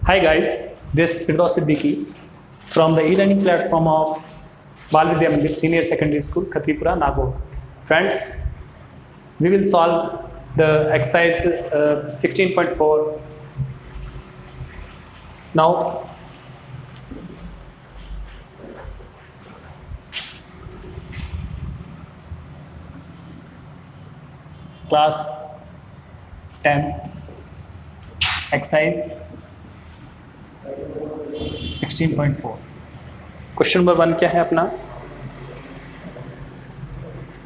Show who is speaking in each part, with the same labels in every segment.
Speaker 1: Hi guys, this is Firdaus Siddiqui from the e-learning platform of Bal Vidya Mandir Senior Secondary School, Khatripura, Nagaur. Friends, we will solve the exercise 16.4. Now, class 10 exercise 16.4 question number 1 क्या है अपना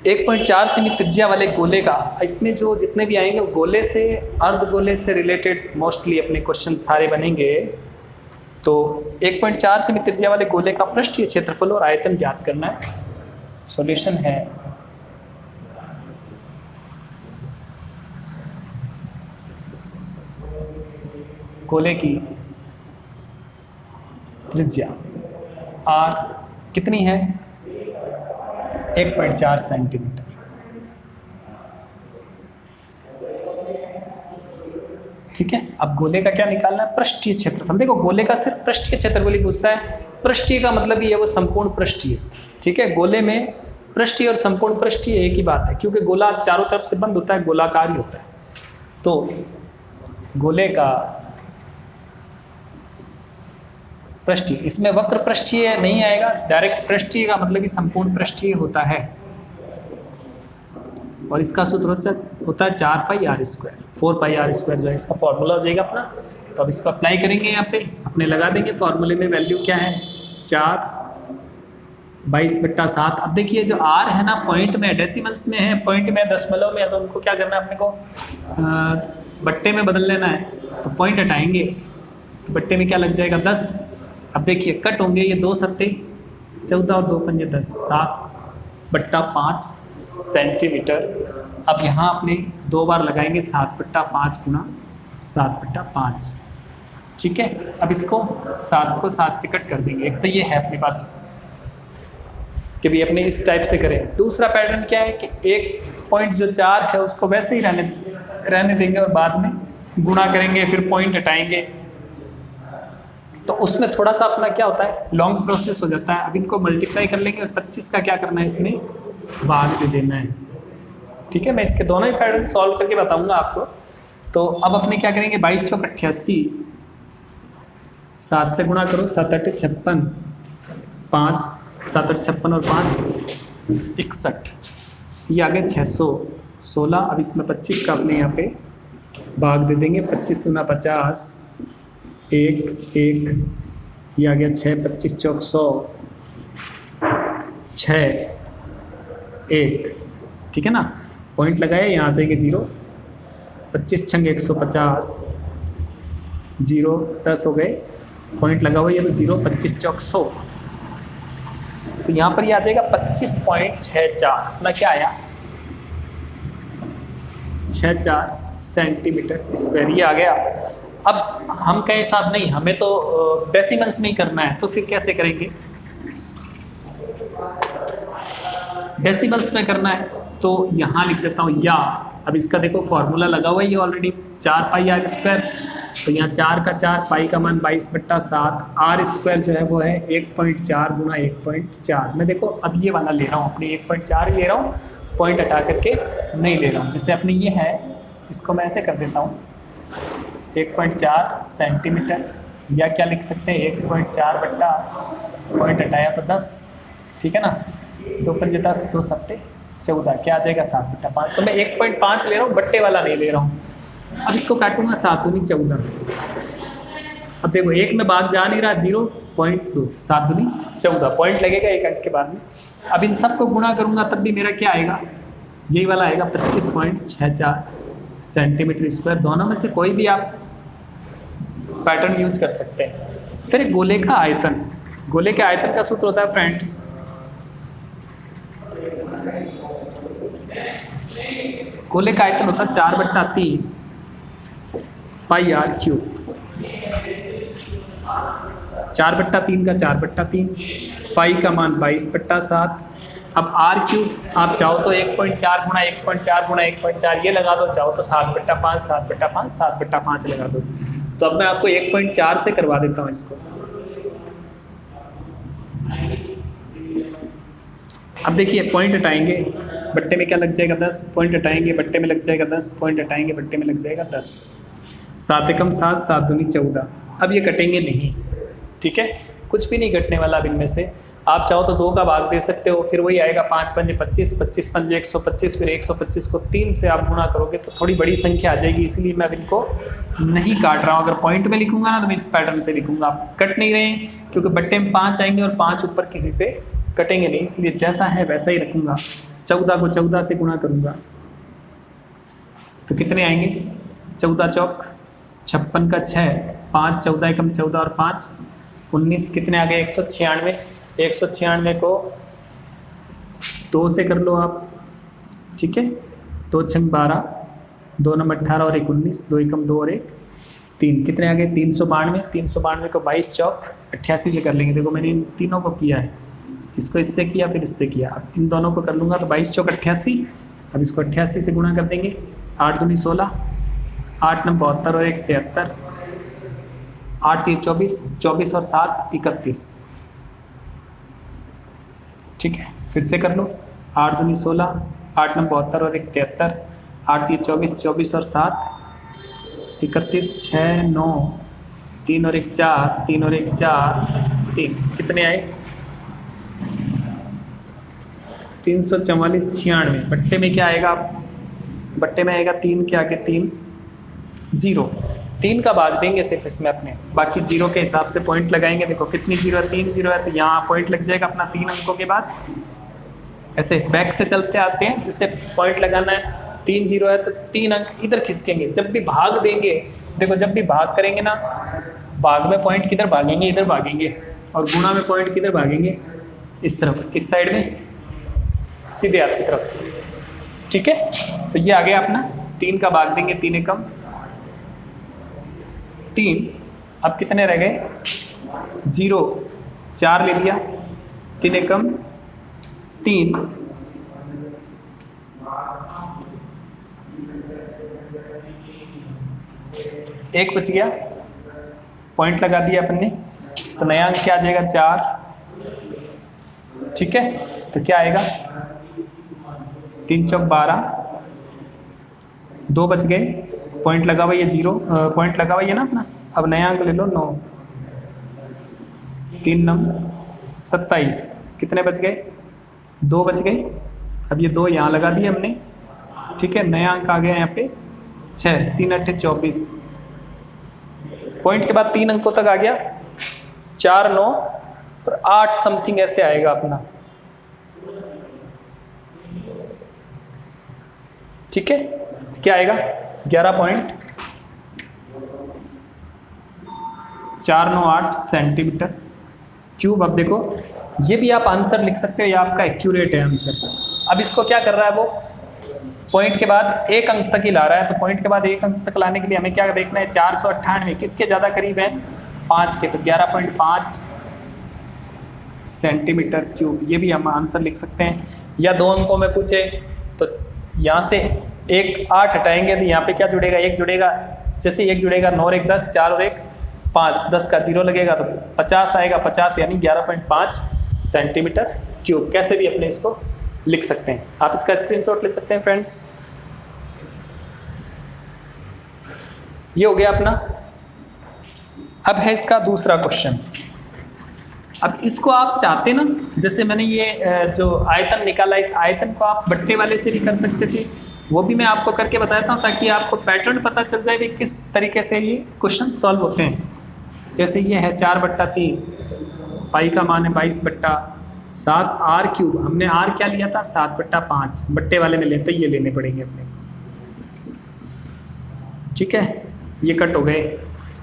Speaker 1: 1.4 semi त्रिज्या वाले गोले का, इसमें जो जितने भी आएंगे वो गोले से अर्धगोले से रिलेटेड मोस्टली अपने क्वेश्चन सारे बनेंगे। तो 1.4 सेमी त्रिज्या वाले गोले का पृष्ठीय क्षेत्रफल और आयतन ज्ञात करना है। सॉल्यूशन है गोले की त्रिज्या r कितनी है 1.4 सेंटीमीटर। ठीक है, अब गोले का क्या निकालना है, पृष्ठीय क्षेत्रफल। देखो गोले का सिर्फ पृष्ठीय क्षेत्रफल ही पूछता है। पृष्ठीय का मतलब ये है वो संपूर्ण पृष्ठीय। ठीक है, गोले में पृष्ठीय और संपूर्ण पृष्ठीय एक ही बात है, क्योंकि गोला चारों तरफ से बंद होता है, गोलाकार ही होता है। तो गोले का पृष्ठीय, इसमें वक्र पृष्ठीय नहीं आएगा, डायरेक्ट पृष्ठीय का मतलब ही संपूर्ण पृष्ठीय होता है। और इसका सूत्र होता है 4 पाई r स्क्वायर, 4 पाई r स्क्वायर जो है इसका फॉर्मूला हो जाएगा अपना। तो अब इसको अप्लाई करेंगे, यहाँ पे अपने लगा देंगे। फॉर्मूले में वैल्यू क्या है 4/22/7। अब देखिए जो r है ना पॉइंट में, डेसिमल्स में है, पॉइंट में दशमलव में है, तो उनको क्या करना है अपने को बट्टे में बदल लेना है। तो पॉइंट हटाएंगे तो बट्टे में क्या लग जाएगा 10। अब देखिए कट होंगे ये 2 सत्ते 14 और 2 पंजे 10, 7/5 सेंटीमीटर। अब यहाँ अपने 2 बार लगाएंगे 7/5 गुना 7/5। ठीक है, अब इसको 7 को 7 से कट कर देंगे। एक तो ये है अपने पास कि भी अपने इस टाइप से करें। दूसरा पैटर्न क्या है कि एक पॉइंट जो 4 है उसको वैसे ही रहने देंगे और बाद में गुणा करेंगे, फिर पॉइंट हटाएंगे। तो उसमें थोड़ा सा अपना क्या होता है लॉन्ग प्रोसेस हो जाता है। अब इनको मल्टीप्लाई कर लेंगे और 25 का क्या करना है इसमें भाग दे देना है। ठीक है, मैं इसके दोनों ही पैटर्न सॉल्व करके बताऊंगा आपको। तो अब अपने क्या करेंगे 22 × 88, 7 से गुणा करो, 7 × 8 = 56, 5 7 × 56 और 5 61, ये आ गए 616। अब इसमें 25 का अपने यहाँ पे भाग दे देंगे। 25 × 50, 1 ये आ गया 6, 25 × 4 100, 6 1। ठीक है ना, पॉइंट लगाए, यहाँ आ जाएंगे 0, 25 × 150, 0 10 हो गए, पॉइंट लगा हुआ ये तो 0, 25 × 100, तो यहाँ पर ये आ जाएगा 25.64। अपना क्या आया 64 सेंटीमीटर स्क्वायर, ये आ गया। अब हम कहें साहब नहीं हमें तो डेसिमल्स में ही करना है, तो फिर कैसे करेंगे, डेसिमल्स में करना है तो यहाँ लिख देता हूँ या। अब इसका देखो फॉर्मूला लगा हुआ है ये ऑलरेडी 4 पाई r स्क्वायर। तो यहाँ 4 का 4, पाई का मान 22/7, r स्क्वायर जो है वो है 1.4 गुना 1.4। मैं देखो अब ये वाला ले रहा हूँ, अपने 1.4 ही ले रहा हूँ, पॉइंट हटा करके नहीं ले रहा हूँ। जैसे अपने ये है इसको मैं ऐसे कर देता हूँ 1.4 सेंटीमीटर, या क्या लिख सकते हैं 1.4 बट्टा पॉइंट हटाया तो 10। ठीक है ना, 2 पंजे 10, 2 सत्ते 14, क्या आ जाएगा 7/5। तो मैं 1.5 ले रहा हूँ, बट्टे वाला नहीं ले रहा हूँ। अब इसको काटूंगा 7 दूनी 14। अब देखो एक में भाग जा नहीं रहा, 0.2, 7 दूनी 14, पॉइंट लगेगा एक अंक के बाद में। अब इन सब को गुणा करूंगा तब भी मेरा क्या आएगा, यही वाला आएगा 25.64 सेंटीमीटर स्क्वायर। दोनों में से कोई भी आप पैटर्न यूज कर सकते हैं। फिर गोले का आयतन, गोले के आयतन का सूत्र होता है फ्रेंड्स गोले का आयतन होता है 4/3 पाई r³। 4/3 का 4/3, पाई का मान 22/7। अब r³ आप चाहो तो 1.4 गुणा 1.4 गुणा 1.4 ये लगा दो, चाहो तो 7/5 7/5 7/5 लगा दो। तो अब मैं आपको 1.4 से करवा देता हूँ इसको। अब देखिए पॉइंट हटाएंगे, बट्टे में क्या लग जाएगा 10, पॉइंट हटाएंगे बट्टे में लग जाएगा 10, पॉइंट हटाएंगे बट्टे में लग जाएगा 10। 7 एकम 7, 7 दूनी 14। अब ये कटेंगे नहीं, ठीक है, कुछ भी नहीं कटने वाला अब इनमें से। आप चाहो तो 2 का भाग दे सकते हो, फिर वही आएगा 5 पंजे 25, 25 पंजे 125, फिर 125 को 3 से आप गुणा करोगे तो थोड़ी बड़ी संख्या आ जाएगी, इसलिए मैं अब इनको नहीं काट रहा हूँ। अगर पॉइंट में लिखूंगा ना तो मैं इस पैटर्न से लिखूंगा। आप कट नहीं रहे हैं क्योंकि बट्टे में 5 आएंगे और 5 ऊपर किसी से कटेंगे नहीं, इसलिए जैसा है वैसा ही रखूंगा। 14 को 14 से गुणा करूंगा तो कितने आएंगे, 14 चौक 56 का 6, 5 14 एकम 14 और 5 19, कितने आ गए 196। 196 को 2 से कर लो आप, ठीक है, 2 छंग 12, 2 नंबर 18 और 1 19, 2 एकम 2 और 1 3, कितने आ गए 392। 392 को 22 चौक 88 से कर लेंगे। देखो मैंने इन तीनों को किया है, इसको इससे किया फिर इससे किया, अब इन दोनों को कर लूँगा तो 22 चौक 88। अब इसको 88 से गुणा कर देंगे, 8 दूनी 16, 8 नंबर 72 और 1 73, 8 3 24, 24 और 7 31, ठीक है, फिर से कर लो, 8 दूनी 16, 8 नंबर 72 और 1 73, 8 3 24, 24 और 7 31, 6 9, 3 और 1 4, 3 और 1 4 3, कितने आए 344 96। बट्टे में क्या आएगा, बट्टे में आएगा 3 के आगे 3 0, 3 का भाग देंगे सिर्फ इसमें अपने, बाकी 0 के हिसाब से पॉइंट लगाएंगे। देखो कितनी 0 है, 3 0 है, तो यहाँ पॉइंट लग जाएगा अपना 3 अंकों के बाद। ऐसे बैक से चलते आते हैं, जिससे पॉइंट लगाना है, 3 0 है तो 3 अंक इधर खिसकेंगे। जब भी भाग देंगे, देखो जब भी भाग करेंगे ना, भाग में पॉइंट किधर भागेंगे, इधर भागेंगे, और गुणा में पॉइंट किधर भागेंगे, इस तरफ, इस साइड में, सीधे हाथ की तरफ, ठीक है। तो ये आ गया अपना, 3 का भाग देंगे, 3 एकम 3। अब कितने रह गए 0, 4 ले लिया, 3 एकम 3, 1 बच गया, पॉइंट लगा दिया अपन ने, तो नया अंक क्या आ जाएगा 4, ठीक है। तो क्या आएगा 3 चौक 12, 2 बच गए, पॉइंट लगा हुआ ये 0, पॉइंट लगा हुआ ये ना अपना। अब नया अंक ले लो 9, 3 9 27, कितने बच गए 2 बच गए। अब ये 2 यहाँ लगा दिए हमने, ठीक है, नया अंक आ गया यहाँ पे 6, 3 8 24, पॉइंट के बाद 3 अंकों तक आ गया, 4 9 और 8 समथिंग ऐसे आएगा अपना, ठीक है। क्या आएगा 11.498 सेंटीमीटर क्यूब। अब देखो ये भी आप आंसर लिख सकते हो, ये आपका एक्यूरेट है आंसर। अब इसको क्या कर रहा है वो, पॉइंट के बाद 1 अंक तक ही ला रहा है, तो पॉइंट के बाद 1 अंक तक लाने के लिए हमें क्या देखना है, 498 किसके ज़्यादा करीब है, 5 के, तो 11.5 सेंटीमीटर क्यूब। ये भी हम आंसर लिख सकते हैं। या 2 अंकों में पूछे तो यहाँ से 1 8 हटाएंगे तो यहाँ पे क्या जुड़ेगा, 1 जुड़ेगा, जैसे 1 जुड़ेगा 9 और 1 10, 4 और 1 5, 10 का 0 लगेगा तो 50 आएगा, 50 यानी 11.5 सेंटीमीटर क्यूब। कैसे भी अपने इसको लिख सकते हैं, आप इसका स्क्रीनशॉट ले सकते हैं फ्रेंड्स। ये हो गया अपना। अब है इसका दूसरा क्वेश्चन। अब इसको आप चाहते ना, जैसे मैंने ये जो आयतन निकाला, इस आयतन को आप बट्टे वाले से भी कर सकते थे, वो भी मैं आपको करके बताता हूँ ताकि आपको पैटर्न पता चल जाए भी किस तरीके से ये क्वेश्चन सॉल्व होते हैं। जैसे ये है 4/3, पाई का मान है 22/7 आर क्यूब। हमने आर क्या लिया था 7/5, बट्टे वाले में लेते ये लेने पड़ेंगे अपने, ठीक है। ये कट हो गए,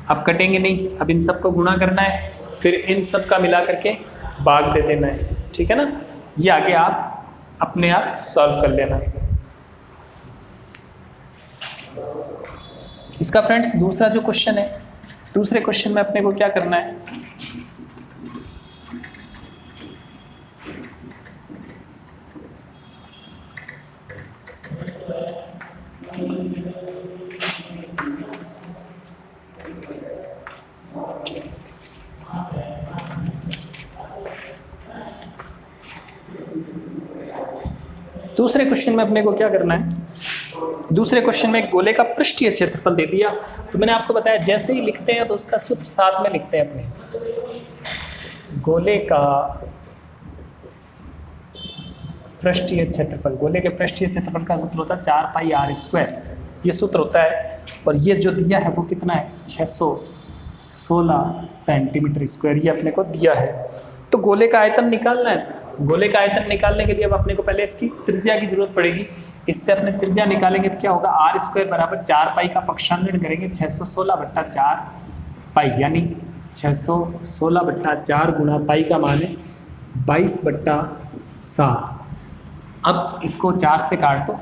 Speaker 1: अब कटेंगे नहीं, अब इन सब को गुणा करना है, फिर इन सब का मिला करके भाग दे देना है, ठीक है ना। ये आगे आप अपने आप सॉल्व कर लेना। इसका फ्रेंड्स दूसरा जो क्वेश्चन है, दूसरे क्वेश्चन में अपने को क्या करना है, दूसरे क्वेश्चन में अपने को क्या करना है, दूसरे क्वेश्चन में एक गोले का पृष्ठीय क्षेत्रफल दे दिया। तो मैंने आपको बताया जैसे ही लिखते हैं तो उसका सूत्र साथ में लिखते हैं अपने। गोले का पृष्ठीय क्षेत्रफल, गोले के पृष्ठीय क्षेत्रफल का सूत्र होता है 4πr², ये सूत्र होता है। और ये जो दिया है वो कितना है, 616 सेंटीमीटर स्क्वायर, ये अपने को दिया है। तो गोले का आयतन निकालना है। गोले का आयतन निकालने के लिए अब अपने को पहले इसकी त्रिज्या की जरूरत पड़ेगी। इससे अपने त्रिज्या निकालेंगे तो क्या होगा, r² बराबर 4π का पक्षांतरण करेंगे 616/4π, यानी 616/4 गुणा पाई का मान है 22/7। अब इसको 4 से काट दो,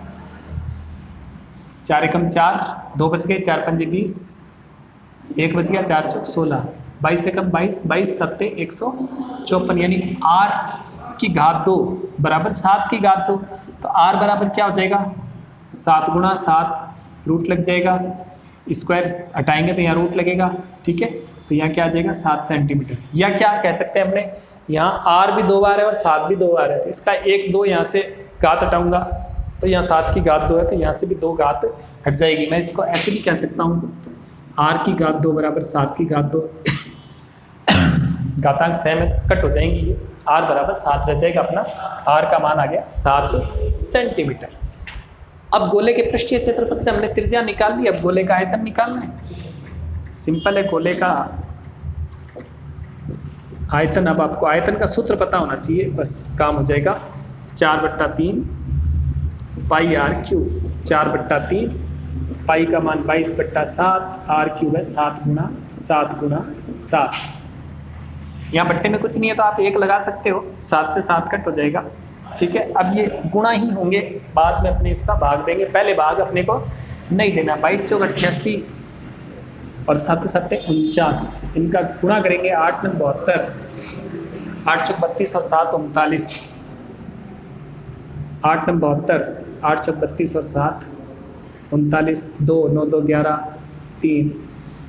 Speaker 1: 4 एकम 4, 2 बच गए, 4 पंजे 20, 1 बच गया, 4 चौक 16, 22 एकम 22, 22 सत्ते 154, यानी r की घात 2 बराबर 7 की घात 2। तो r बराबर क्या हो जाएगा, 7 गुणा 7, रूट लग जाएगा, स्क्वायर हटाएंगे तो यहाँ रूट लगेगा, ठीक है। तो यहाँ क्या आ जाएगा, 7 सेंटीमीटर। या क्या कह सकते हैं अपने, यहाँ r भी 2 बार है और 7 भी 2 बार है, तो इसका 1 2 यहाँ से घात हटाऊंगा तो यहाँ 7 की घात 2 है, तो यहाँ से भी 2 घात हट जाएगी। मैं इसको ऐसे भी कह सकता हूँ, r की घात 2 बराबर 7 की घात 2, घातांक सेम है कट हो जाएंगी, ये r बराबर 7 रह जाएगा अपना। r का मान आ गया 7 सेंटीमीटर। अब गोले के पृष्ठीय क्षेत्रफल से हमने त्रिज्या निकाल ली, अब गोले का आयतन निकालना है। सिंपल है, गोले का आयतन, अब आपको आयतन का सूत्र पता होना चाहिए, बस काम हो जाएगा। 4/3 πr³, 4/3 पाई का मान 22/7, r³ है 7 गुणा 7। यहाँ बट्टे में कुछ नहीं है तो आप 1 लगा सकते हो, 7 से 7 कट हो जाएगा, ठीक है। अब ये गुणा ही होंगे, बाद में अपने इसका भाग देंगे, पहले भाग अपने को नहीं देना। 22 चौक 88 और 7 7 49, इनका गुणा करेंगे, 8 9 72, 8 चौक 32 और 7 39, 8 9 72, 8 चौक 32 और 7 39, 2 9 2 11 3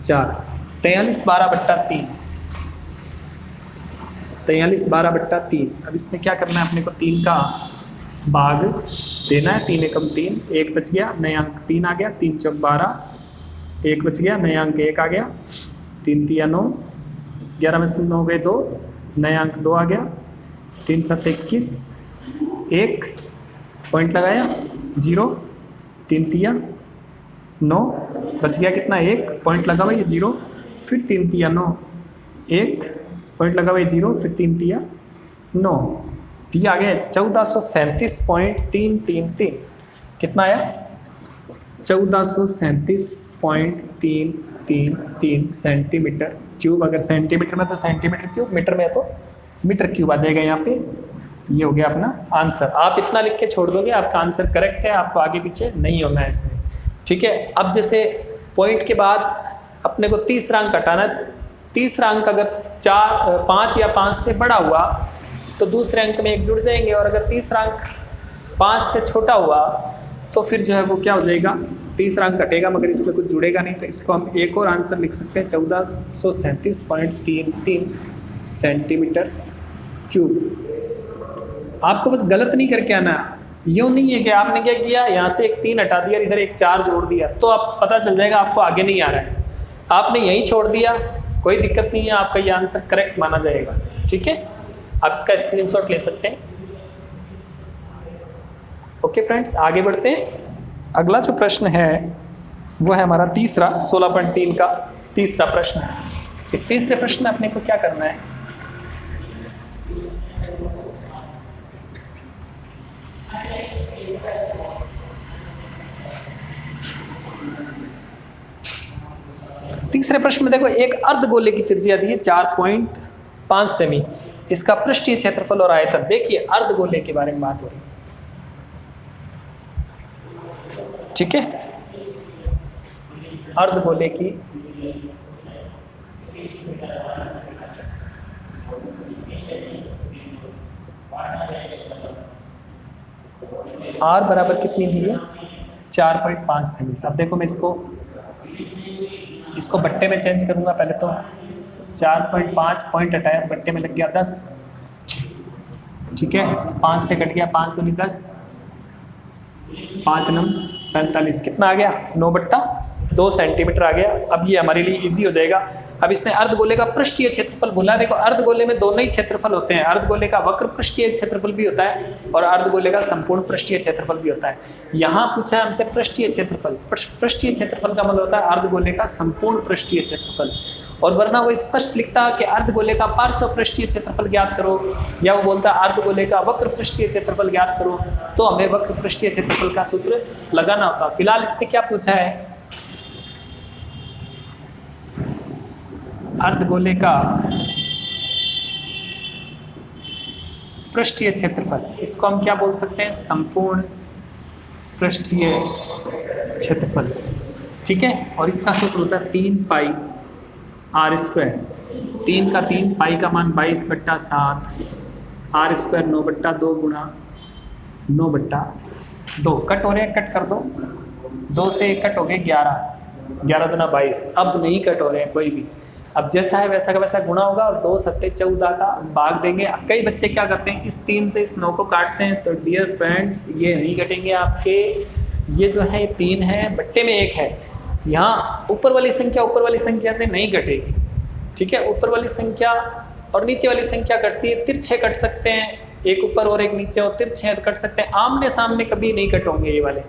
Speaker 1: 4, 43 12/3, 43 12/3। अब इसमें क्या करना है अपने को, 3 का भाग देना है, 3 एकम 3, 1 बच गया, नए अंक 3 आ गया, 3 चौक 12, 1 बच गया, नया अंक 1 आ गया, 3 3 9, 11 में से 9 गए 2, नया अंक 2 आ गया, 3 7 21, 1 पॉइंट लगाया 0, 3 3 9, बच गया कितना, 1 पॉइंट लगा हुआ ये 0, फिर 3 3 9, 1 पॉइंट लगा हुआ 0, फिर 3 3 9, ये आ गया 1437.333। कितना आया, 1437.333 सेंटीमीटर क्यूब। अगर सेंटीमीटर में तो सेंटीमीटर क्यूब, मीटर में तो मीटर क्यूब आ जाएगा यहाँ पे। ये हो गया अपना आंसर। आप इतना लिख के छोड़ दोगे, आपका आंसर करेक्ट है, आपको आगे पीछे नहीं होना है इसमें, ठीक है। अब जैसे पॉइंट के बाद अपने को तीसरा अंक हटाना है, तीसरा अंक अगर 5 या 5 से बड़ा हुआ तो दूसरे अंक में 1 जुड़ जाएंगे, और अगर तीसरा अंक 5 से छोटा हुआ तो फिर जो है वो क्या हो जाएगा, तीसरा अंक कटेगा मगर इसमें कुछ जुड़ेगा नहीं। तो इसको हम एक और आंसर लिख सकते हैं, 1437.33 सेंटीमीटर क्यूब। आपको बस गलत नहीं करके आना, यूँ नहीं है कि आपने क्या किया, यहाँ से 1 3 हटा दिया, इधर 1 4 जोड़ दिया, तो आप पता चल जाएगा आपको आगे नहीं आ रहा है। आपने यहीं छोड़ दिया, कोई दिक्कत नहीं है, आपका ये आंसर करेक्ट माना जाएगा, ठीक है। आप इसका स्क्रीनशॉट ले सकते हैं। ओके फ्रेंड्स, आगे बढ़ते हैं। अगला जो प्रश्न है वो है हमारा तीसरा, 16.3 का तीसरा प्रश्न। इस तीसरे प्रश्न में अपने को क्या करना है, तीसरे प्रश्न में देखो, एक अर्धगोले की त्रिज्या दी है 4.5 सेमी, इसका पृष्ठीय क्षेत्रफल और आयतन। देखिए अर्धगोले के बारे में बात हो रही है, ठीक है। अर्धगोले की आर बराबर कितनी दी है, 4.5 सेमी। अब देखो मैं इसको बट्टे में चेंज करूंगा। पहले तो 4.5 पॉइंट हटाया तो बट्टे में लग गया 10, ठीक है। 5 से कट गया, 5 दूनी 10, 5 नम 45, कितना आ गया 9/2 सेंटीमीटर आ गया। अब ये हमारे लिए इजी हो जाएगा। अब इसने अर्धगोले का पृष्ठीय क्षेत्रफल बोला। देखो अर्धगोले में दोनों ही क्षेत्रफल होते हैं, अर्धगोले का वक्र पृष्ठीय क्षेत्रफल भी होता है और अर्धगोले का संपूर्ण पृष्ठीय क्षेत्रफल भी होता है। यहाँ पूछा है हमसे पृष्ठीय क्षेत्रफल। पृष्ठीय क्षेत्रफल का मतलब होता है अर्धगोले का संपूर्ण पृष्ठीय क्षेत्रफल, और वरना वो स्पष्ट लिखता कि अर्धगोले का पार्श्व पृष्ठीय क्षेत्रफल ज्ञात करो, या वो बोलता अर्धगोले का वक्र पृष्ठीय क्षेत्रफल ज्ञात करो, तो हमें वक्र पृष्ठीय क्षेत्रफल का सूत्र लगाना होता। फिलहाल इसने क्या पूछा है, अर्धगोले का पृष्ठीय क्षेत्रफल, इसको हम क्या बोल सकते हैं, संपूर्ण पृष्ठीय क्षेत्रफल, ठीक है। और इसका सूत्र होता है 3 पाई r स्क्वायर, 3 का 3, पाई का मान 22/7, r स्क्वायर 9/2 गुणा 9/2, कट हो रहे हैं, कट कर दो, 2 से कट हो गए 11, 11 दूना 22, अब नहीं कट हो रहे हैं कोई भी, अब जैसा है वैसा का वैसा गुणा होगा और 2 सत्ते 14 का भाग देंगे। अब कई बच्चे क्या करते हैं, इस 3 से इस 9 को काटते हैं, तो डियर फ्रेंड्स ये नहीं कटेंगे आपके, ये जो है 3 है बट्टे में 1 है, यहाँ ऊपर वाली संख्या से नहीं कटेगी, ठीक है। ऊपर वाली संख्या और नीचे वाली संख्या कटती है, तिरछे कट सकते हैं, एक ऊपर और एक नीचे, और तिरछे कट सकते हैं, आमने सामने कभी नहीं कटोंगे ये वाले,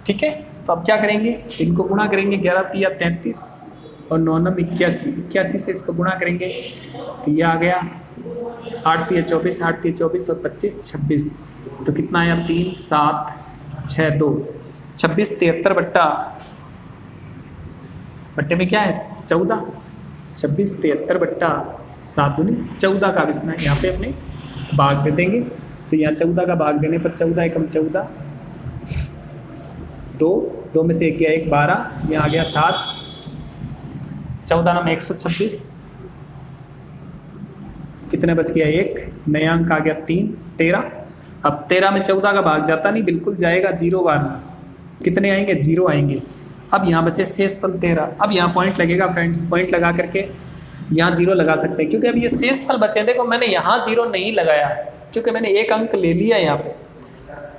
Speaker 1: ठीक है। तो अब क्या करेंगे, इनको गुणा करेंगे, 11 तिया 33 और 9 9 81, 81 से इसको गुणा करेंगे तो ये आ गया 8 तिया 24, 8 तिया 24 और 25 26, तो कितना आया 3 7 6 2, 26 73 बट्टे में क्या है 14, 26 73/7 दूनी 14 का विस्ना यहाँ पे अपने भाग दे देंगे, तो यहाँ 14 का भाग देने पर 14 एकम 14, 2 में से 1 गया 1 12, यहाँ आ गया 7, 14 नाम 126, कितने बच गया 1, नया अंक आ गया 3 13। अब 13 में 14 का भाग जाता नहीं, बिल्कुल जाएगा 0 बार में, कितने आएंगे 0 आएंगे। अब यहाँ बचे शेषफल 13, अब यहाँ पॉइंट लगेगा फ्रेंड्स, पॉइंट लगा करके यहाँ 0 लगा सकते हैं, क्योंकि अब ये शेषफल बचे। देखो मैंने यहाँ 0 नहीं लगाया क्योंकि मैंने 1 अंक ले लिया यहाँ पे।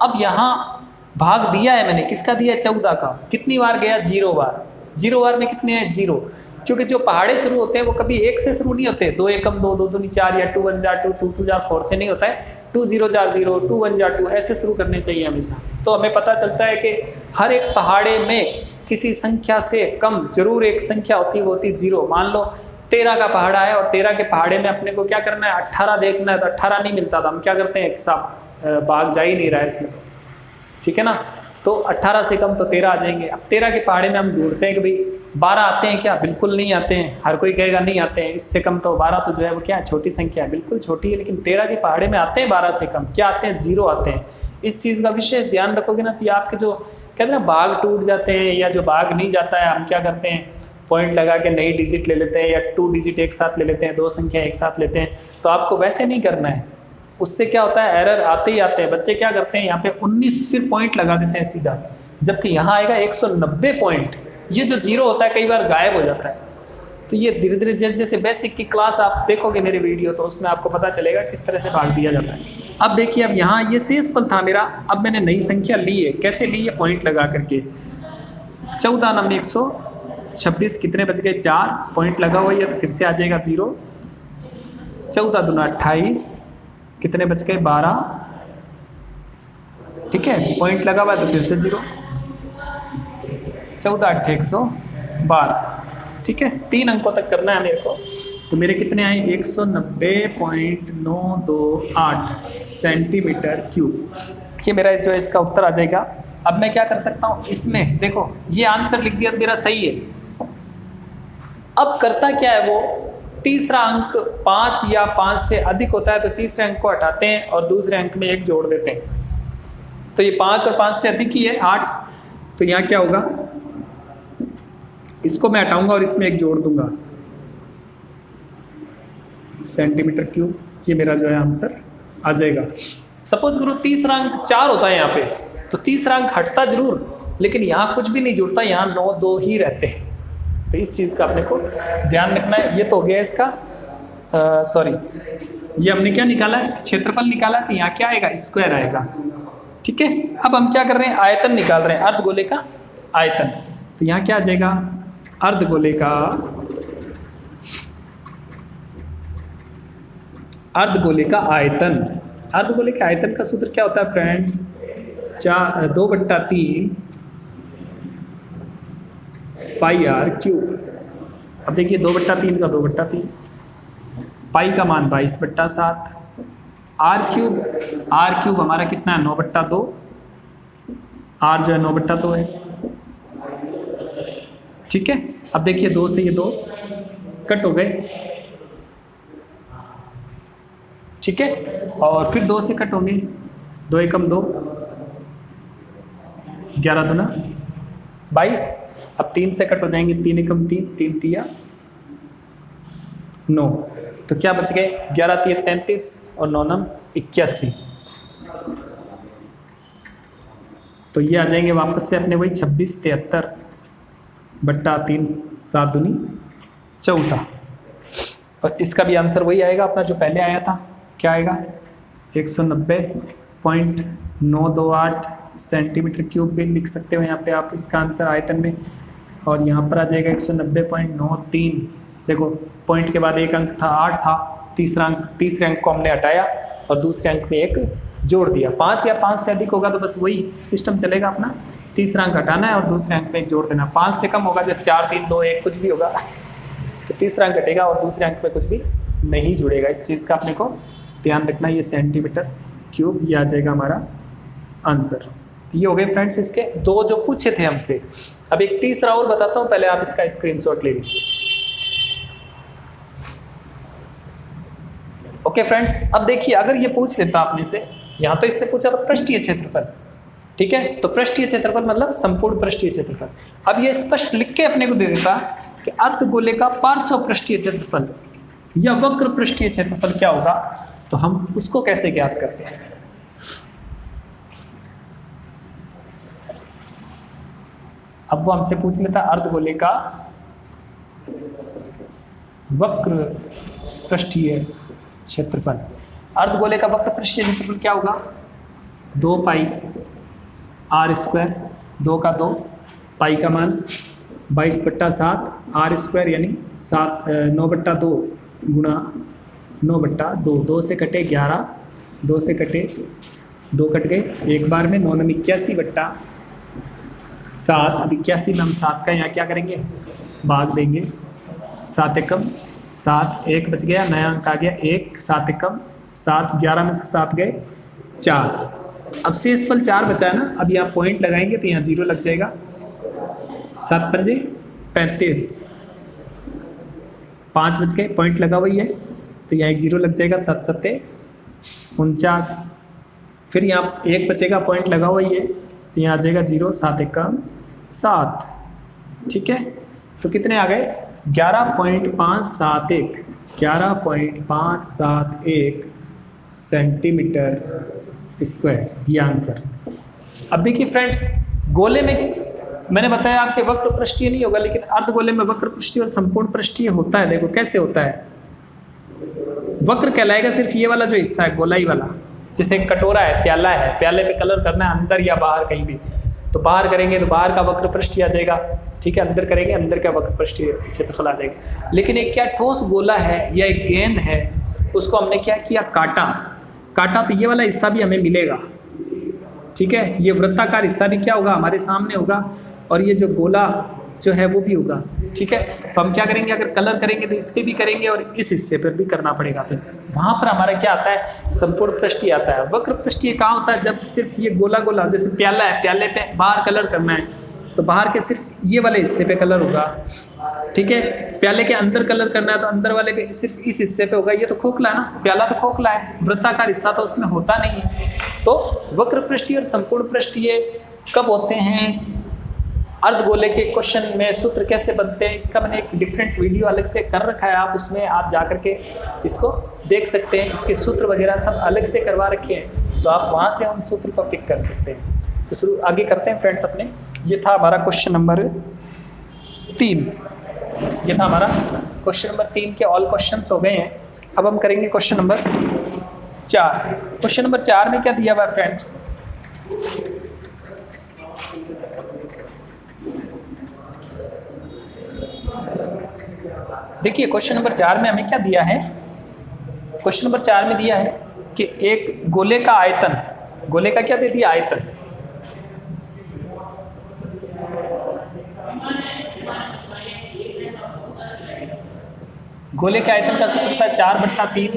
Speaker 1: अब यहाँ भाग दिया है मैंने, किसका दिया है 14 का, कितनी बार गया 0 बार, 0 बार में कितने हैं 0, क्योंकि जो पहाड़े शुरू होते हैं वो कभी 1 से शुरू नहीं होते, 2 एकम 2, 2 दूनी 4 या 2 1 जा 2, 2 2 जा 4 से नहीं होता है, 2 0 जा 0, 2 1 जा 2 ऐसे शुरू करने चाहिए हमेशा। तो हमें पता चलता है कि हर एक पहाड़े में किसी संख्या से कम जरूर एक संख्या होती है, वो होती 0। मान लो 13 का पहाड़ा है और 13 के पहाड़े में अपने को क्या करना है 18 देखना है, तो 18 नहीं मिलता था, हम क्या करते हैं साहब भाग जा ही नहीं रहा है इसमें, तो ठीक है ना, तो 18 से कम तो 13 आ जाएंगे। अब 13 के पहाड़े में हम ढूंढते हैं कि भाई 12 आते हैं क्या, बिल्कुल नहीं आते हैं, हर कोई कहेगा नहीं आते हैं, इससे कम तो 12 तो जो है वो क्या है छोटी संख्या है, बिल्कुल छोटी है, लेकिन 13 के पहाड़े में आते हैं 12 से कम, क्या आते हैं 0 आते हैं। इस चीज़ का विशेष ध्यान रखोगे ना, तो ये आपके जो कहते हैं ना भाग टूट जाते हैं, या जो भाग नहीं जाता है हम क्या करते हैं पॉइंट लगा के नई डिजिट ले लेते हैं, या 2 डिजिट एक साथ ले लेते हैं, 2 संख्या एक साथ लेते हैं, तो आपको वैसे नहीं करना है, उससे क्या होता है एरर आते ही आते हैं। बच्चे क्या करते हैं यहाँ पे 19 फिर पॉइंट लगा देते हैं सीधा, जबकि यहाँ आएगा 190 पॉइंट, ये जो 0 होता है कई बार गायब हो जाता है। तो ये धीरे धीरे जैसे बेसिक की क्लास आप देखोगे मेरे वीडियो, तो उसमें आपको पता चलेगा किस तरह से भाग दिया जाता है। अब देखिए, अब यहाँ ये शेषफल था मेरा, अब मैंने नई संख्या ली है, कैसे ली है पॉइंट लगा करके, 14 नम 126, कितने बच गए 4, पॉइंट लगा हुआ है तो फिर से आ जाएगा 0, 14 दूना 28, कितने बच गए 12, ठीक है, पॉइंट लगा हुआ है तो फिर से 0, 14 8 112, ठीक है, 3 अंकों तक करना है मेरे को। तो मेरे कितने आए 190.928 सेंटीमीटर क्यूब, ये मेरा जो है इसका उत्तर आ जाएगा। अब मैं क्या कर सकता हूँ इसमें, देखो ये आंसर लिख दिया तो मेरा सही है। अब करता क्या है वो, तीसरा अंक 5 या 5 से अधिक होता है तो तीसरे अंक को हटाते हैं और दूसरे अंक में 1 जोड़ देते हैं, तो ये 5 और 5 से अधिक ही है 8, तो यहाँ क्या होगा, इसको मैं हटाऊंगा और इसमें 1 जोड़ दूंगा, सेंटीमीटर क्यूब, ये मेरा जो है आंसर आ जाएगा। सपोज करो तीसरा अंक 4 होता है यहाँ पे, तो तीसरा अंक हटता जरूर, लेकिन यहाँ कुछ भी नहीं जुड़ता, यहाँ 9 2 ही रहते हैं, तो इस चीज़ का अपने को ध्यान रखना है। ये तो हो गया इसका, सॉरी ये हमने क्या निकाला है क्षेत्रफल निकाला है, तो यहाँ क्या आएगा स्क्वायर आएगा, ठीक है, अब हम क्या कर रहे हैं, आयतन निकाल रहे हैं, अर्धगोले का आयतन। तो यहाँ क्या आ जाएगा, अर्धगोले का आयतन। अर्धगोले के आयतन का सूत्र क्या होता है फ्रेंड्स, 2/3 पाई आर क्यूब। अब देखिए 2/3 का 2/3, पाई का मान 22/7, आर क्यूब हमारा कितना है 9/2, आर जो है 9/2 है। ठीक है, अब देखिए 2 से ये 2 कट हो गए, ठीक है, और फिर 2 से कट होंगे, 2 एकम 2, 11 दूना 22, अब 3 से कट हो जाएंगे, 3 एकम 3, 3 तिया 9, तो क्या बच गए, 11 तिया 33 और 9 नम 81। तो ये आ जाएंगे वापस से अपने वही 26 73/3 7 दूनी 14, और इसका भी आंसर वही आएगा अपना जो पहले आया था। क्या आएगा, 190.928 सेंटीमीटर क्यूब भी लिख सकते हो यहाँ पे आप इसका आंसर आयतन में, और यहाँ पर आ जाएगा 190.93। देखो पॉइंट के बाद एक अंक था, 8 था, तीसरे अंक को हमने हटाया और दूसरे अंक में एक जोड़ दिया। 5 या 5 से अधिक होगा तो बस वही सिस्टम चलेगा अपना, तीसरा अंक हटाना है और दूसरे अंक में एक जोड़ देना। 5 से कम होगा, जैसे 4 3 2 1 कुछ भी होगा तो तीसरा अंक घटेगा और दूसरे अंक में कुछ भी नहीं जुड़ेगा। इस चीज़ का अपने को ध्यान रखना। ये सेंटीमीटर क्यूब, ये आ जाएगा हमारा आंसर। तो ये हो गए फ्रेंड्स इसके 2 जो पूछे थे हमसे। अब एक तीसरा और बताता हूँ, पहले आप इसका स्क्रीनशॉट ले लीजिए। ओके फ्रेंड्स, अब देखिए अगर ये पूछ लेता आपने से, यहाँ तो इसने पूछा था पृष्ठीय क्षेत्रफल, ठीक है, तो पृष्ठीय क्षेत्रफल मतलब संपूर्ण पृष्ठीय क्षेत्रफल। अब ये स्पष्ट लिख के अपने को दे देता कि अर्धगोले का पार्श्व पृष्ठीय क्षेत्रफल या वक्र पृष्ठीय क्षेत्रफल क्या होगा, तो हम उसको कैसे ज्ञात करते हैं। अब वो हमसे पूछ लेता अर्धगोले का वक्र पृष्ठीय क्षेत्रफल। अर्धगोले का वक्र पृष्ठीय क्षेत्रफल क्या होगा, 2 पाई आर स्क्वायर, 2 का 2, पाई का मान 22/7, आर स्क्वायर यानी 9/2 गुणा 9/2, 2 से कटे 11, 2 से कटे 2 कट गए, एक बार में 9 नम 81/7। अब 81 में हम 7 का यहाँ क्या करेंगे, भाग देंगे, 7 एकम 7, 1 बच गया, नया अंक आ गया 1, 7 एकम 7, 11 में से 7 गए 4, अब शेषफल 4 बचा है ना। अब यहाँ पॉइंट लगाएंगे तो यहाँ 0 लग जाएगा, 7 पंजे 35, 5 बच गए, पॉइंट लगा हुई है तो यहाँ एक 0 लग जाएगा, 7 सत्ते 49, फिर यहाँ 1 बचेगा, पॉइंट लगा हुआ ही है तो यहाँ आ जाएगा 0, 7 एकम 7, ठीक है। तो कितने आ गए, 11.571, 11.571 सेंटीमीटर स्क्वायर, ये आंसर। अब देखिए फ्रेंड्स, गोले में मैंने बताया आपके वक्र पृष्ठीय नहीं होगा, लेकिन अर्धगोले में वक्र पृष्ठीय और संपूर्ण पृष्ठीय होता है। देखो कैसे होता है, वक्र कहलाएगा सिर्फ ये वाला जो हिस्सा है, गोलाई वाला, जैसे कटोरा है, प्याला है, प्याले पे कलर करना है अंदर या बाहर कहीं भी, तो बाहर करेंगे तो बाहर का वक्र पृष्ठीय आ जाएगा, ठीक है, अंदर करेंगे अंदर का वक्र पृष्ठीय क्षेत्रफल आ जाएगा। लेकिन एक क्या ठोस गोला है या एक गेंद है, उसको हमने क्या किया, काटा तो ये वाला हिस्सा भी हमें मिलेगा, ठीक है, ये वृत्ताकार हिस्सा भी क्या होगा, हमारे सामने होगा, और ये जो गोला जो है वो भी होगा, ठीक है। तो हम क्या करेंगे, अगर कलर करेंगे तो इस पर भी करेंगे और इस हिस्से पर भी करना पड़ेगा, तो वहाँ पर हमारा क्या आता है, संपूर्ण पृष्ठीय आता है। वक्र पृष्ठीय कहाँ होता है, जब सिर्फ ये गोला जैसे प्याला है, प्याले पे बाहर कलर करना है तो बाहर के सिर्फ ये वाले हिस्से पे कलर होगा, ठीक है। प्याले के अंदर कलर करना है तो अंदर वाले पे सिर्फ इस हिस्से पे होगा। ये तो खोखला है ना, प्याला तो खोखला है, वृत्ताकार हिस्सा तो उसमें होता नहीं है। तो वक्र पृष्ठीय और संपूर्ण पृष्ठीय कब होते हैं, अर्धगोले के क्वेश्चन में सूत्र कैसे बनते हैं, इसका मैंने एक डिफरेंट वीडियो अलग से कर रखा है, आप उसमें आप जा करके इसको देख सकते हैं। इसके सूत्र वगैरह सब अलग से करवा रखे हैं, तो आप वहाँ से उन सूत्र को पिक कर सकते हैं। तो शुरू आगे करते हैं फ्रेंड्स अपने। ये था हमारा क्वेश्चन नंबर 3, ये था हमारा क्वेश्चन नंबर 3 के ऑल क्वेश्चंस हो गए हैं। अब हम करेंगे क्वेश्चन नंबर 4। क्वेश्चन नंबर 4 में क्या दिया हुआ है फ्रेंड्स, देखिए क्वेश्चन नंबर 4 में हमें क्या दिया है। क्वेश्चन नंबर 4 में दिया है कि एक गोले का आयतन, गोले का क्या दे दिया, आयतन। गोले के आयतन का सूत्र होता है 4/3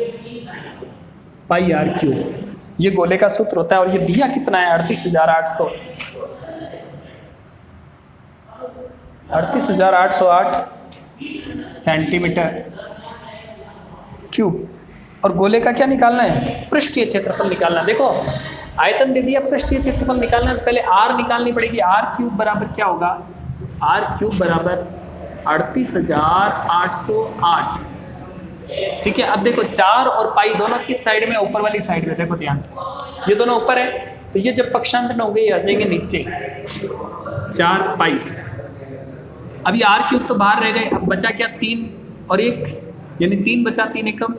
Speaker 1: पाई आर क्यूब। ये गोले का सूत्र होता है और ये दिया कितना है, 38,808 सेंटीमीटर क्यूब। और गोले का क्या निकालना है, पृष्ठीय क्षेत्रफल निकालना। देखो आयतन दे दिया, पृष्ठीय क्षेत्रफल निकालना है तो पहले आर निकालनी पड़ेगी। आर क्यूब बराबर क्या होगा, आर क्यूब बराबर 38,808। ठीक है, अब देखो 4 और पाई दोनों किस साइड में, ऊपर वाली साइड में। देखो ध्यान से, ये दोनों ऊपर है तो ये जब पक्षांतर हो गई आ जाएंगे नीचे 4 पाई। अभी आर क्यूब तो बाहर रह गए, अब बचा क्या, 3 और 1, यानी 3 बचा, 3 एकम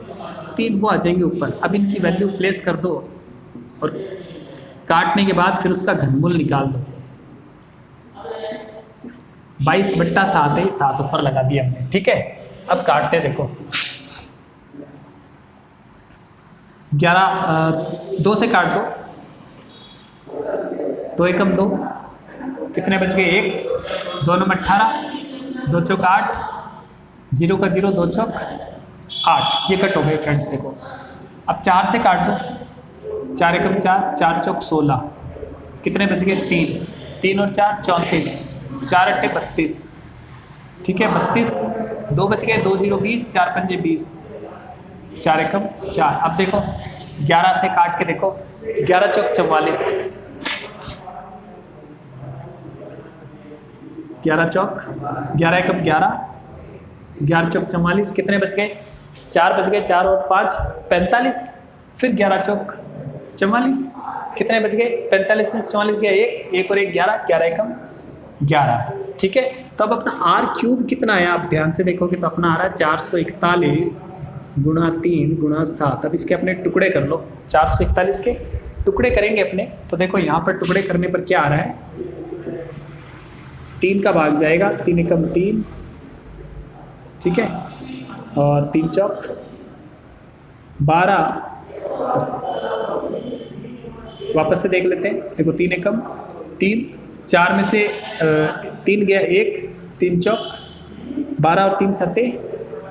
Speaker 1: 3, वो आ जाएंगे ऊपर। अब इनकी वैल्यू प्लेस कर दो और काटने के बाद फिर उसका घनमूल निकाल दो। 22/7 है, 7 ऊपर लगा दिया हमने। ठीक है, अब काटते देखो 2 से काट दो, 2 एकम 2, कितने बच गए, 1, 2 9 18, 2 चौक 8, 0 का 0, 2 चौक 8, ये कट हो गए फ्रेंड्स। देखो अब 4 से काट दो, 4 एकम 4, 4 चौक 16, कितने बच गए, 3, 3 और 4 34, 4 अट्ठे 32। ठीक है, 32, 2 बच गए, 2 0 20, 4 पंजे 20, 4 एकम 4। अब देखो 11 से काट के देखो, 11 चौक 44, 11 चौक 11 एकम 11, 11 चौक 44, कितने बच गए, 4 बच गए, 4 और 5 45, फिर 11 चौक 44, कितने बच गए, 45 में 44 गया, 1 और 1 11, 11 एकम 11। ठीक है, तो अब अपना आर क्यूब कितना आया, आप ध्यान से देखोगे तो अपना आ रहा है 441 गुणा 3 गुणा 7। अब इसके अपने टुकड़े कर लो, 441 के टुकड़े करेंगे अपने, तो देखो यहाँ पर टुकड़े करने पर क्या आ रहा है, 3 का भाग जाएगा, 3 एकम 3, ठीक है, और 3 चौक 12। वापस से देख लेते हैं, देखो 3 एकम 3, 4 में से 3 गया 1, 3 चौक 12 और 3 सत्ते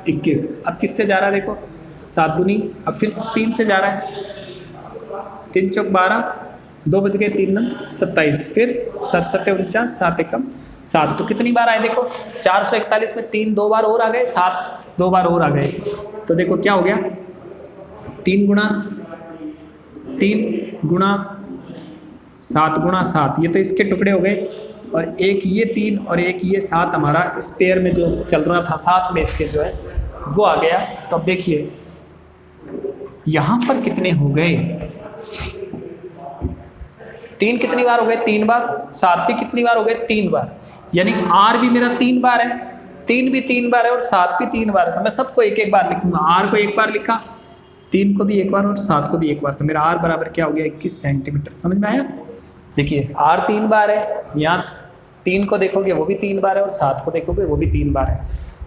Speaker 1: 21। अब किससे जा रहा है, देखो 7 दूनी, अब फिर 3 से जा रहा है, 3 चौक 12, 2 बज गए, 3 9 27, फिर 7 सत्ते 49, 7 एकम 7। तो कितनी बार आए, देखो 441 में 3 2 बार और आ गए, 7 2 बार और आ गए। तो देखो क्या हो गया, 3 गुणा 3 गुणा 7 गुणा 7, ये तो इसके टुकड़े हो गए, और एक ये 3 और एक ये 7 हमारा इस पेयर में जो चल रहा था 7 में इसके जो है वो आ गया। तो अब देखिए यहाँ पर कितने हो गए, 3 कितनी बार हो गए, 3 बार, 7 भी कितनी बार हो गए, 3 बार, यानी आर भी मेरा 3 बार है, 3 भी 3 बार है और 7 भी 3 बार है। तो मैं सबको एक एक बार लिखूंगा, आर को एक बार लिखा, 3 को भी एक बार और 7 को भी एक बार, तो मेरा आर बराबर क्या हो गया, 21 सेंटीमीटर। समझ में आया। देखिए आर 3 बार है, यहाँ 3 को देखोगे वो भी 3 बार है और 7 को देखोगे वो भी 3 बार है,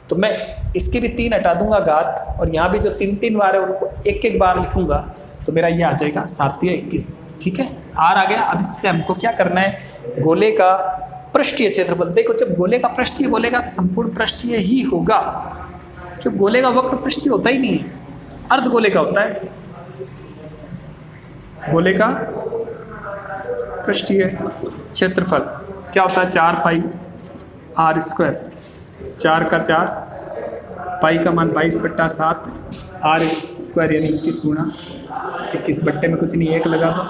Speaker 1: तो मैं इसके भी 3 हटा दूंगा घात, और यहाँ भी जो 3 बार है उनको एक एक बार लिखूंगा, तो मेरा ये आ जाएगा 7 या 21। ठीक है, आर आ गया। अब इससे हमको क्या करना है, गोले का पृष्ठीय क्षेत्रफल। देखो जब गोले का पृष्ठीय बोलेगा तो संपूर्ण पृष्ठीय ही होगा, क्योंकि गोले का वक्र पृष्ठीय होता ही नहीं है, अर्धगोले का होता है। गोले का पृष्ठीय क्षेत्रफल क्या होता है, 4 पाई आर स्क्वायर, 4 का 4, पाई का मान 22/7, आर स्क्वायर यानी 21 गुणा 21, बट्टे में कुछ नहीं 1 लगा दो,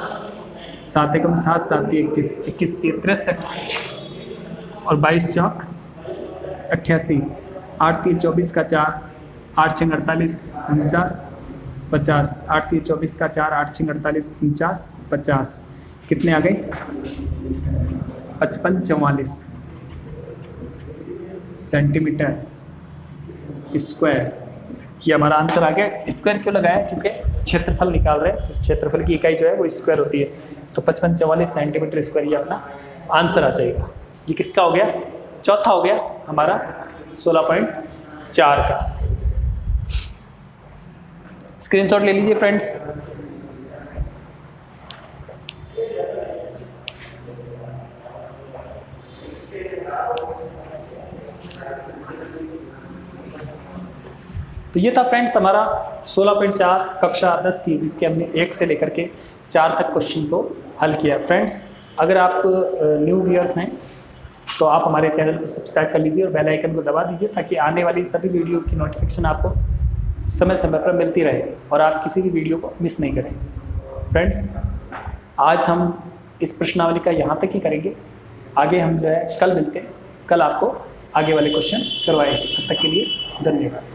Speaker 1: 7 एकम 7, 7 21, 21 63 और 22 चौक 88, 8 3 24 का 4, 8 6 48 49 50, 8 3 24 का 4, 8 6 48 49 50, कितने आ गए, 55 44 सेंटीमीटर स्क्वायर ये हमारा आंसर आ गया। स्क्वायर क्यों लगाया? क्योंकि क्षेत्रफल निकाल रहे हैं, तो क्षेत्रफल की इकाई जो है वो स्क्वायर होती है। तो 5544 सेंटीमीटर स्क्वायर ये अपना आंसर आ जाएगा। ये किसका हो गया? चौथा हो गया हमारा 16.4 का। स्क्रीनशॉट ले लीजिए फ्रेंड्स। तो ये था फ्रेंड्स हमारा 16.4 कक्षा 10 की, जिसके हमने 1 से लेकर के 4 तक क्वेश्चन को हल किया। फ्रेंड्स अगर आप न्यू व्यूअर्स हैं तो आप हमारे चैनल को सब्सक्राइब कर लीजिए और बेल आइकन को दबा दीजिए, ताकि आने वाली सभी वीडियो की नोटिफिकेशन आपको समय समय पर मिलती रहे और आप किसी भी वीडियो को मिस नहीं करें। फ्रेंड्स आज हम इस प्रश्नावली का यहाँ तक ही करेंगे। आगे हम जो है कल मिलते हैं, कल आपको आगे वाले क्वेश्चन करवाएंगे। तब तक के लिए धन्यवाद।